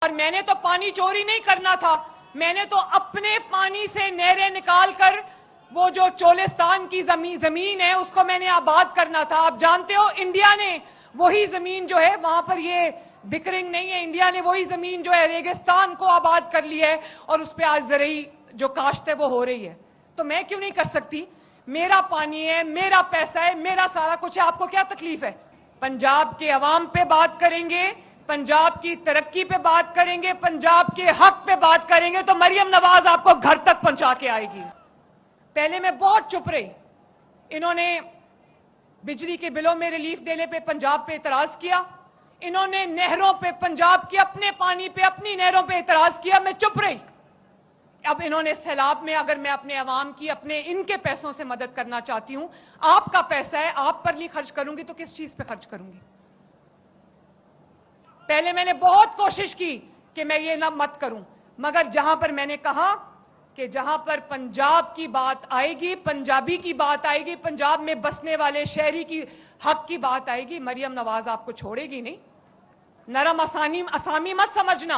اور میں نے تو پانی چوری نہیں کرنا تھا، میں نے تو اپنے پانی سے نہریں نکال کر وہ جو چولستان کی زمین ہے اس کو میں نے آباد کرنا تھا۔ آپ جانتے ہو انڈیا نے وہی زمین جو ہے، وہاں پر یہ بکرنگ نہیں ہے، انڈیا نے وہی زمین جو ہے ریگستان کو آباد کر لی ہے اور اس پہ آج زرعی جو کاشت ہے وہ ہو رہی ہے۔ تو میں کیوں نہیں کر سکتی؟ میرا پانی ہے، میرا پیسہ ہے، میرا سارا کچھ ہے، آپ کو کیا تکلیف ہے؟ پنجاب کے عوام پہ بات کریں گے، پنجاب کی ترقی پہ بات کریں گے، پنجاب کے حق پہ بات کریں گے تو مریم نواز آپ کو گھر تک پہنچا کے آئے گی۔ پہلے میں بہت چپ رہی، انہوں نے بجلی کے بلوں میں ریلیف دینے پہ پنجاب پہ اعتراض کیا، انہوں نے نہروں پہ، پنجاب کے اپنے پانی پہ، اپنی نہروں پہ اعتراض کیا، میں چپ رہی۔ اب انہوں نے سیلاب میں اگر میں اپنے عوام کی، اپنے ان کے پیسوں سے مدد کرنا چاہتی ہوں، آپ کا پیسہ ہے، آپ پر نہیں خرچ کروں گی تو کس چیز پہ خرچ کروں گی؟ پہلے میں نے بہت کوشش کی کہ میں یہ نہ مت کروں، مگر جہاں پر میں نے کہا کہ جہاں پر پنجاب کی بات آئے گی، پنجابی کی بات آئے گی، پنجاب میں بسنے والے شہری کی حق کی بات آئے گی، مریم نواز آپ کو چھوڑے گی نہیں۔ نرم اسامی مت سمجھنا۔